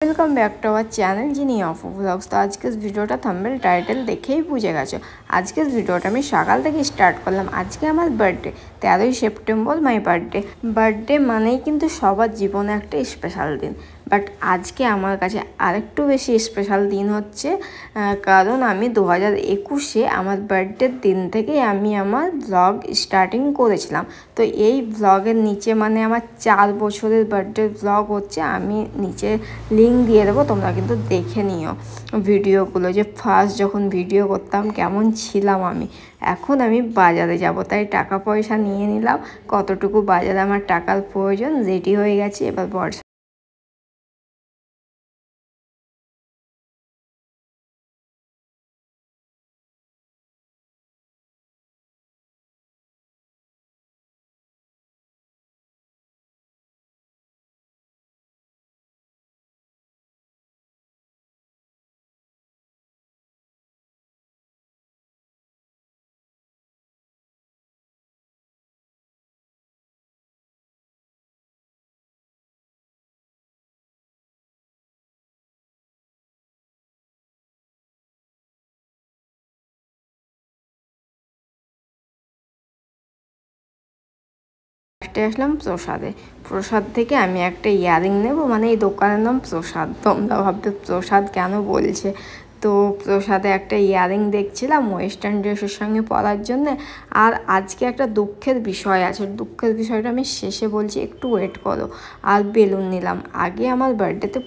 Welcome back to our channel Genie of vlogs. तो आज के भिडियोटा थंबनेल टाइटल देखे ही बुझे गेছো। आज के भिडियोटा मैं सकाल থেকে स्टार्ट करलाम। आज के আমার বার্থডে 13 সেপ্টেম্বর মাই বার্থডে মানেই কিন্তু সবার জীবনে একটা স্পেশাল দিন। বাট আজকে আমার কাছে আরেকটু বেশি স্পেশাল দিন হচ্ছে, কারণ আমি 2021-এ আমার বার্থডের দিন থেকে আমি আমার ব্লগ স্টার্টিং করেছিলাম। তো এই ব্লগের নিচে মানে আমার 4 বছরের বার্থডে ব্লগ হচ্ছে, আমি নিচে লিঙ্ক দিয়ে দেবো, তোমরা কিন্তু দেখে নিও ভিডিওগুলো, যে ফার্স্ট যখন ভিডিও করতাম কেমন ছিলাম আমি। এখন আমি বাজারে যাব, তাই টাকা পয়সা নিয়ে নিলাম, কতটুকু বাজারে আমার টাকার প্রয়োজন। রেডি হয়ে গেছি, এবার বর্ষা আসলাম প্রসাদ থেকে আমি একটা ইয়ারিং নেব, মানে এই দোকানের নাম প্রসাদ। তোমরা ভাববে প্রসাদ কেন বলছে, তো প্রসাদে একটা ইয়ারিং দেখছিলাম ওয়েস্টার্ন ড্রেসের সঙ্গে পরার জন্যে। আর আজকে একটা দুঃখের বিষয় আছে, দুঃখের বিষয়টা আমি শেষে বলছি, একটু ওয়েট করো। আর বেলুন নিলাম। আগে আমার বার্থডেতে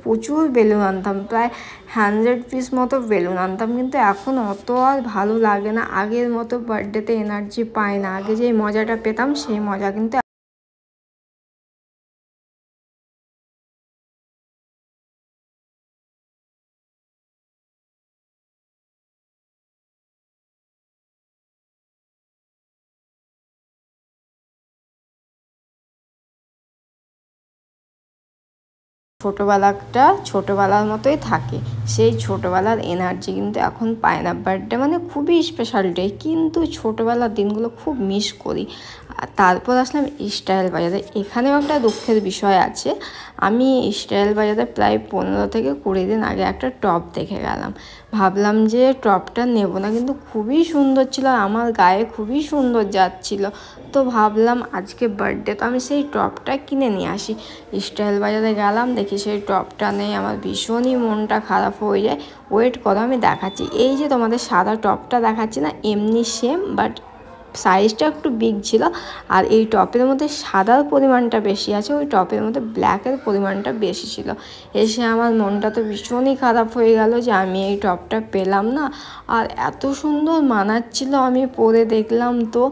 প্রচুর বেলুন আনতাম, প্রায় 100 পিস মতো বেলুন আনতাম, কিন্তু এখন অত আর ভালো লাগে না, আগের মতো বার্থডেতে এনার্জি পাই না। আগে যে মজাটা পেতাম সেই মজা কিন্তু ছোটোবেলার মতোই থাকে, সেই ছোটোবেলার এনার্জি কিন্তু এখন পায় না। বার্থডে মানে খুবই স্পেশাল ডে, কিন্তু ছোটোবেলার দিনগুলো খুব মিস করি। আর তারপর আসলাম স্টাইল বাজারে। এখানেও একটা দুঃখের বিষয় আছে, আমি স্টাইল বাজারে প্রায় 15 থেকে 20 দিন আগে একটা টপ দেখে গেলাম। ভাবলাম যে টপটা নেব না, কিন্তু খুবই সুন্দর ছিল, আমার গায়ে খুবই সুন্দর যাচ্ছিল। তো ভাবলাম আজকে বার্থডে, তো আমি সেই টপটা কিনে নিয়ে আসি। স্টাইল বাজারে গেলাম, দেখি সেই টপটা নেই, আমার ভীষণই মনটা খারাপ হয়ে যায়। ওয়েট করো, আমি দেখাচ্ছি। এই যে তোমাদের সাদা টপটা দেখাচ্ছি না, এমনি সেম, বাট সাইজটা একটু বিগ ছিল। আর এই টপের মধ্যে সাদার পরিমাণটা বেশি আছে, ওই টপের মধ্যে ব্ল্যাকের পরিমাণটা বেশি ছিল। এসে আমার মনটা তো ভীষণই খারাপ হয়ে গেল যে আমি এই টপটা পেলাম না। আর এত সুন্দর মানাচ্ছিল, আমি পরে দেখলাম তো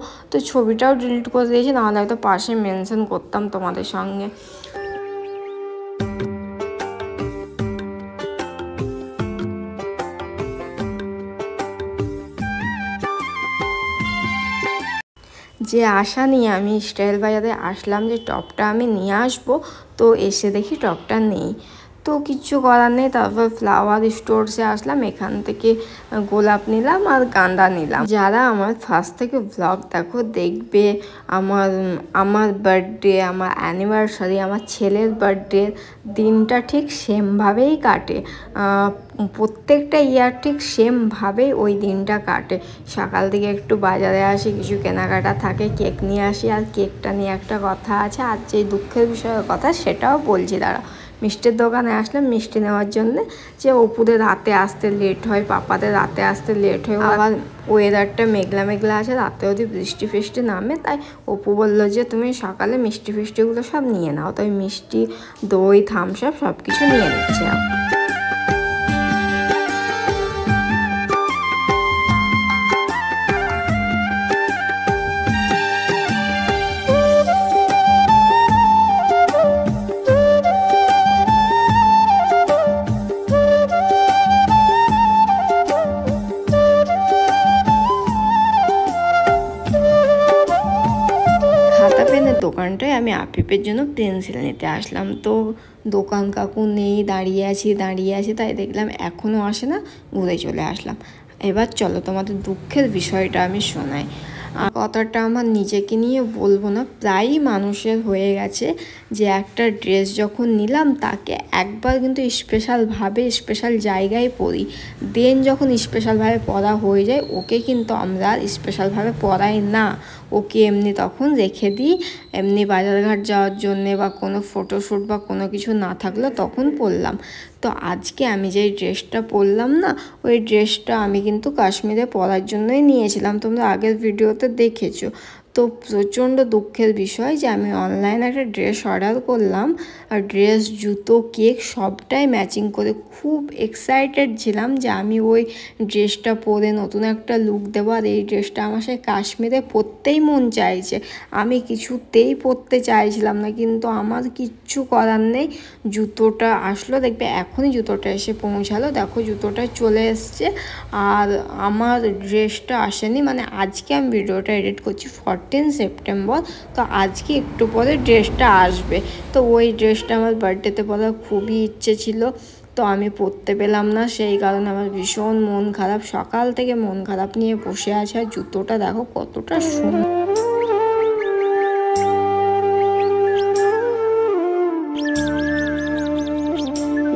ছবিটাও ডিলিট করে দিয়েছি, নাহলে হয়তো পাশে মেনশন করতাম তোমাদের সঙ্গে। যে আশা নিয়ে আমি স্টাইল বাজারে আসলাম যে টপটা আমি নিয়ে আসবো, তো এসে দেখি টপটা নেই। তো কিচ্ছু করার নেই, তারপর ফ্লাওয়ার স্টোরসে আসলাম, এখান থেকে গোলাপ নিলাম আর গাঁদা নিলাম। যারা আমার ফার্স্ট থেকে ব্লগ দেখো দেখবে আমার বার্থডে, আমার অ্যানিভার্সারি, আমার ছেলের বার্থডে দিনটা ঠিক সেমভাবেই কাটে। প্রত্যেকটা ইয়ার ঠিক সেমভাবেই ওই দিনটা কাটে। সকাল থেকে একটু বাজারে আসি, কিছু কেনাকাটা থাকে, কেক নিয়ে আসি। আর কেকটা নিয়ে একটা কথা আছে, আর যে দুঃখের বিষয়ের কথা সেটাও বলছি দাঁড়া। মিষ্টির দোকানে আসলাম মিষ্টি নেওয়ার জন্য, যে অপুদের রাতে আসতে লেট হয়, পাপাদের রাতে আসতে লেট হয়, আবার ওয়েদারটা মেঘলা আছে, রাতে যদি বৃষ্টি ফিষ্টি নামে, তাই অপু বললো যে তুমি সকালে মিষ্টি ফিষ্টিগুলো সব নিয়ে নাও। তাই মিষ্টি, দই, থামস আপ সব কিছু নিয়ে নিচ্ছে। দোকানটায় আমি আফিফের জন্য পেন্সিল নিতে আসলাম, তো দোকান কাকু নেই, দাঁড়িয়ে আছি, তাই দেখলাম এখনও আসে না, ঘুরে চলে আসলাম। এবার চলো তোমাদের দুঃখের বিষয়টা আমি শোনাই। কথাটা আমার নিজেকে নিয়ে বলবো না, প্রায়ই মানুষের হয়ে গেছে যে একটা ড্রেস যখন নিলাম তাকে একবার কিন্তু স্পেশালভাবে স্পেশাল জায়গায় পরি, দেন যখন স্পেশালভাবে পরা হয়ে যায় ওকে কিন্তু আমরা আর স্পেশালভাবে পরাই না, ওকে এমনি তখন রেখে দিই, এমনি বাজারঘাট যাওয়ার জন্যে বা কোনো ফটোশ্যুট বা কোনো কিছু না থাকলে তখন পরলাম। তো আজকে আমি যেই ড্রেসটা পরলাম না, ওই ড্রেসটা আমি কিন্তু কাশ্মীরে পরার জন্যই নিয়েছিলাম, তোমরা আগের ভিডিওতে দেখেছো। তো প্রচণ্ড দুঃখের বিষয় যে আমি অনলাইনে একটা ড্রেস অর্ডার করলাম, আর ড্রেস জুতো কেক সবটাই ম্যাচিং করে খুব এক্সাইটেড ছিলাম যে আমি ওই ড্রেসটা পরে নতুন একটা লুক দেবো, আর এই ড্রেসটা আমার সেই কাশ্মীরে পরতেই মন চাইছে, আমি কিছুতেই পরতে চাইছিলাম না, কিন্তু আমার কিচ্ছু করার নেই। জুতোটা আসলো, দেখবে এখনই জুতোটা এসে পৌঁছালো, দেখো জুতোটা চলে এসছে, আর আমার ড্রেসটা আসেনি, মানে আজকে আমি ভিডিওটা এডিট করছি 14 সেপ্টেম্বর, তো আজকে একটু পরে ড্রেসটা আসবে। তো ওই ড্রেসটা আমার বার্থডেতে পরার খুবই ইচ্ছে ছিল, তো আমি পরতে পেলাম না, সেই কারণে আমার ভীষণ মন খারাপ, সকাল থেকে মন খারাপ নিয়ে বসে আছে। আর জুতোটা দেখো কতটা সুন্দর।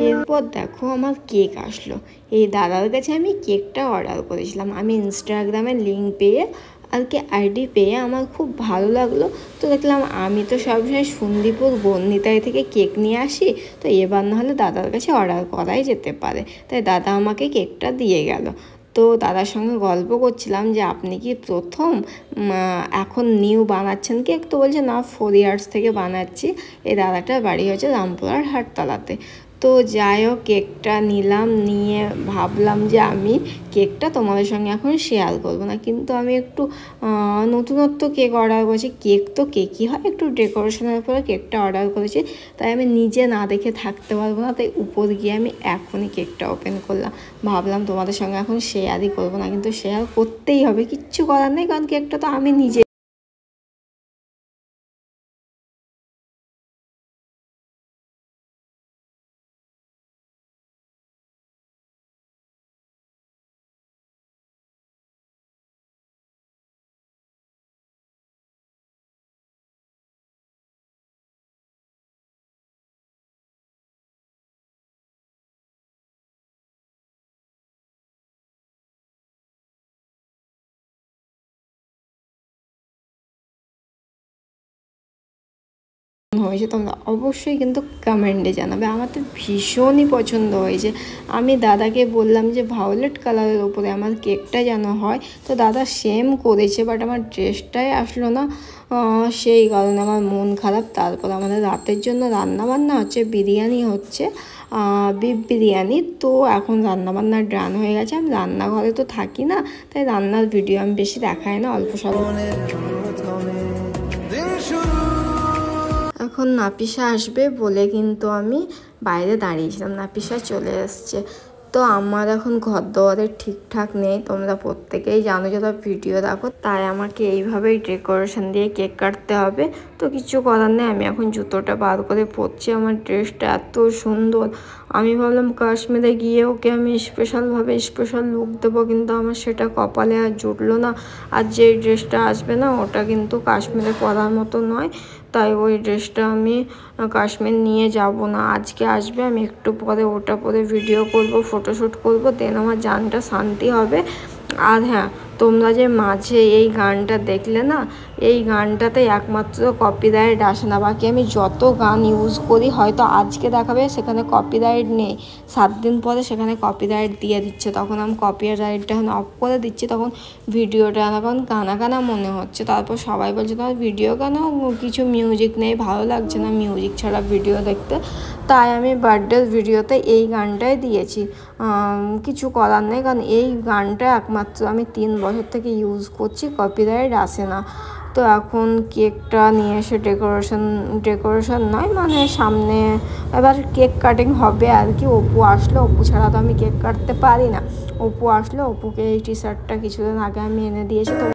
এরপর দেখো আমার কেক আসলো, এই দাদার কাছে আমি কেকটা অর্ডার করেছিলাম, আমি ইনস্টাগ্রামে লিঙ্ক পেয়ে আর কি আইডি পেয়ে আমার খুব ভালো লাগলো। তো দেখলাম আমি তো সবসময় সন্দীপুর বর্ণিতাই থেকে কেক নিয়ে আসি, তো এবার নাহলে দাদার কাছে অর্ডার করাই যেতে পারে, তাই দাদা আমাকে কেকটা দিয়ে গেল। তো দাদার সঙ্গে গল্প করছিলাম যে আপনি কি প্রথম এখন নিউ বানাচ্ছেন কেক, তো বলছে না 4 ইয়ার্স থেকে বানাচ্ছি। এই দাদাটার বাড়ি হচ্ছে রামপুরার হাটতলাতে। তো যাই হোক কেকটা নিলাম, নিয়ে ভাবলাম যে আমি কেকটা তোমাদের সঙ্গে এখন শেয়ার করবো না, কিন্তু আমি একটু নতুনত্ব কেক অর্ডার করেছি, কেক তো কেকই হয়, একটু ডেকোরেশনের উপরে কেকটা অর্ডার করেছি, তাই আমি নিজে না দেখে থাকতে পারবো না, তাই উপর গিয়ে আমি এখনই কেকটা ওপেন করলাম, ভাবলাম তোমাদের সঙ্গে এখন শেয়ারই করবো না, কিন্তু শেয়ার করতেই হবে, কিচ্ছু করার নেই, কারণ কেকটা তো আমি নিজে। হয়েছে তোমরা অবশ্যই কিন্তু কমেন্টে জানাবে, আমার তো ভীষণই পছন্দ হয়েছে। আমি দাদাকে বললাম যে ভায়োলেট কালারের ওপরে আমার কেকটা যেন হয়, তো দাদা সেম করেছে, বাট আমার ড্রেসটাই আসলো না, সেই কারণে আমার মন খারাপ। তারপর আমাদের রাতের জন্য রান্নাবান্না হচ্ছে, বিরিয়ানি হচ্ছে, বিফ বিরিয়ানি। তো এখন রান্নাবান্নার ডান হয়ে গেছে, আমি রান্নাঘরে তো থাকি না, তাই রান্নার ভিডিও আমি বেশি দেখাই না, অল্প স্বল্প। এখন নাপিসা আসবে বলে কিন্তু আমি বাইরে দাঁড়িয়েছিলাম, নাপিসা চলে এসছে। তো আমার এখন ঘর দোয়ারের ঠিকঠাক নেই, তোমরা প্রত্যেকেই জানো যারা ভিডিও দেখো, তাই আমাকে এইভাবেই ডেকোরেশন দিয়ে কেক কাটতে হবে। তো কিছু করার নেই, আমি এখন জুতোটা বার করে পরছি, আমার ড্রেসটা এত সুন্দর, আমি ভাবলাম কাশ্মীরে গিয়ে ওকে আমি স্পেশালভাবে স্পেশাল লুক দেবো, কিন্তু আমার সেটা কপালে আর জুটলো না। আর যে ড্রেসটা আসবে না ওটা কিন্তু কাশ্মীরে পরার মতো নয়, তাই ওই ড্রেসটা আমি কাশ্মীর নিয়ে যাব না, আজকে আসবে, আমি একটু পরে ওটা পরে ভিডিও করব, ফটোশ্যুট করব, দেন আমার জানটা শান্তি হবে। আর হ্যাঁ, তোমরা যে মাঝে এই গানটা দেখলে না, এই গানটাতে একমাত্র কপিরাইট আসে না, বাকি আমি যত গান ইউজ করি হয়তো আজকে দেখাবে সেখানে কপিরাইট নেই, 7 দিন পরে সেখানে কপিরাইট দিয়ে দিচ্ছে, তখন আমি কপিরাইটটা এখন অফ করে দিচ্ছি, তখন ভিডিওটা এখন কানা কানা মনে হচ্ছে। তারপর সবাই বলছে তোমার ভিডিও কেন কিছু মিউজিক নেই, ভালো লাগছে না মিউজিক ছাড়া ভিডিও দেখতে, তাই আমি বার্থডের ভিডিওতে এই গানটাই দিয়েছি। কিছু করার নেই, কারণ এই গানটা একমাত্র আমি 3 বছর থেকে ইউজ করছি, কপিরাইট আসে না। তো এখন কেকটা নিয়ে এসে ডেকোরেশন নয় মানে সামনে এবার কেক কাটিং হবে আর কি, অপু আসলো, অপু ছাড়া তো আমি কেক কাটতে পারি না, অপু আসলো, অপুকে এই টি শার্টটা কিছুদিন আগে আমি এনে দিয়েছি। তো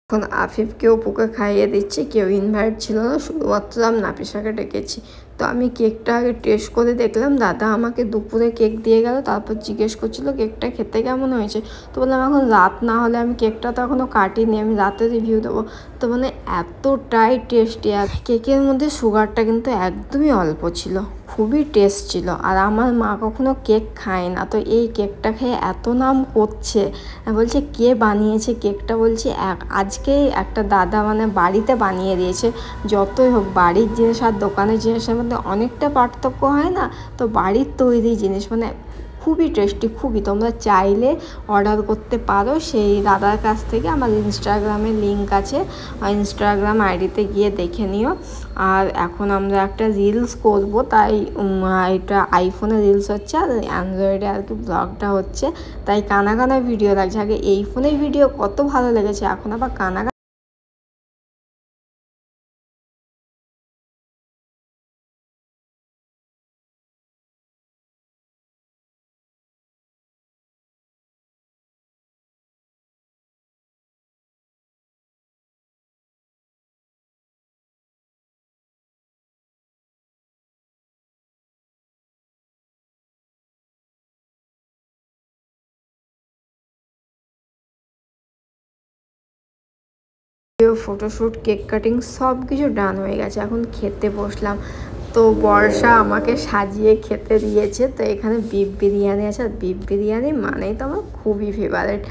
এখন আফিফকেও পুকে খাইয়ে দিচ্ছি, কেউ ইনভাইট ছিল না, শুধুমাত্র আমি নাফিসাকে ডেকেছি। তো আমি কেকটা আগে টেস্ট করে দেখলাম, দাদা আমাকে দুপুরে কেক দিয়ে গেল, তারপর জিজ্ঞেস করছিলো কেকটা খেতে কেমন হয়েছে। তো বললাম এখন রাত না হলে, আমি কেকটা তো এখনও কাটিনি, আমি রাতে রিভিউ দেবো। তো মানে এতটাই টেস্টি, আর কেকের মধ্যে সুগারটা কিন্তু একদমই অল্প ছিল, খুবই টেস্ট ছিল। আর আমার মা কখনো কেক খায় না, তো এই কেকটা খেয়ে এত নাম করছে, বলছে কে বানিয়েছে কেকটা, বলছি আজকেই একটা দাদা মানে বাড়িতে বানিয়ে দিয়েছে। যতই হোক বাড়ির জিনিস আর দোকানের জিনিসের মধ্যে অনেকটা পার্থক্য হয় না, তো বাড়ির তৈরি জিনিস মানে খুবই টেস্টি, খুবই। তোমরা চাইলে অর্ডার করতে পারো সেই দাদার কাছ থেকে, আমার ইনস্টাগ্রামের লিঙ্ক আছে, ইনস্টাগ্রাম আইডিতে গিয়ে দেখে নিও। আর এখন আমরা একটা রিলস করব, তাই এটা আইফোনে রিলস হচ্ছে আর অ্যান্ড্রয়েডে আর কি ব্লগটা হচ্ছে, তাই কানা কানা ভিডিও লাগছে। আগে এই ফোনের ভিডিও কত ভালো লেগেছে, এখন আবার কানা ফটোশ্যুট, কেক কাটিং সব কিছু ডান হয়ে গেছে। এখন খেতে বসলাম, তো বর্ষা আমাকে সাজিয়ে খেতে দিয়েছে। তো এখানে বিফ বিরিয়ানি আছে, আর বিফ বিরিয়ানি মানেই তো আমার খুবই ফেভারিট।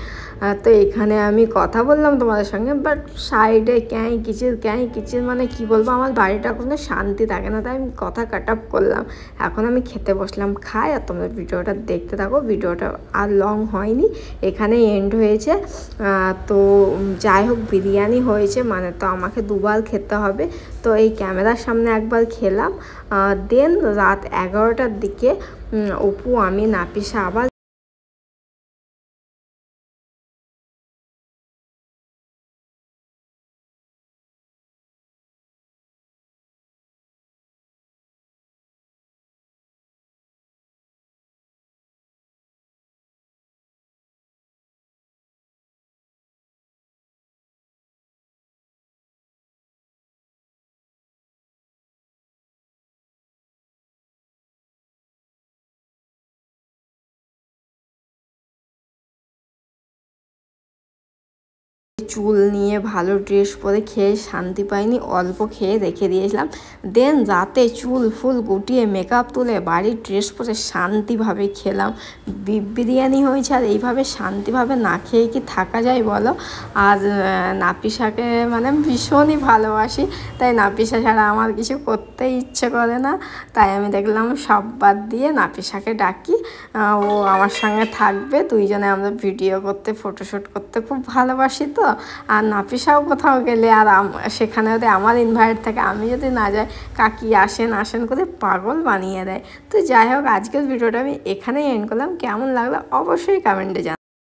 তো এখানে আমি কথা বললাম তোমাদের সঙ্গে, বাট সাইডে ক্যাঁই কিচির মানে কি বলবো, আমার বাড়িটা কোনো শান্তি থাকে না, তাই আমি কথা কাট আপ করলাম। এখন আমি খেতে বসলাম, খাই, আর তোমরা ভিডিওটা দেখতে থাকো। ভিডিওটা আর লং হয়নি, এখানেই এন্ড হয়েছে। তো যাই হোক, বিরিয়ানি হয়েছে মানে তো আমাকে দুবার খেতে হবে। তো এই ক্যামেরার সামনে একবার খেলাম, দেন রাত 11টার দিকে অপু, আমি, নাফিসা আবার চুল নিয়ে ভালো ড্রেস পরে খেয়ে শান্তি পাইনি, অল্প খেয়ে রেখে দিয়েছিলাম। দেন রাতে চুল ফুল গুটিয়ে মেকআপ তুলে বাড়ির ড্রেস পরে শান্তিভাবে খেলাম। বিফ বিরিয়ানি হয়েছে, আর এইভাবে শান্তিভাবে না খেয়ে কি থাকা যায় বলো। আর নাফিসাকে মানে ভীষণই ভালোবাসি, তাই নাফিসা ছাড়া আমার কিছু করতেই ইচ্ছে করে না। তাই আমি দেখলাম সব বাদ দিয়ে নাফিসাকে ডাকি, ও আমার সঙ্গে থাকবে, দুইজনে আমরা ভিডিও করতে, ফটোশ্যুট করতে খুব ভালোবাসি। তো আর নাফিসাও কোথাও গেলে আর সেখানে যদি আমার ইনভাইট থাকে, আমি যদি না যাই, কাকি আসেন করে পাগল বানিয়ে দেয়। তো যাই হোক, আজকের ভিডিওটা আমি এখানেই এন্ড করলাম। কেমন লাগলো অবশ্যই কমেন্টে জানাবেন।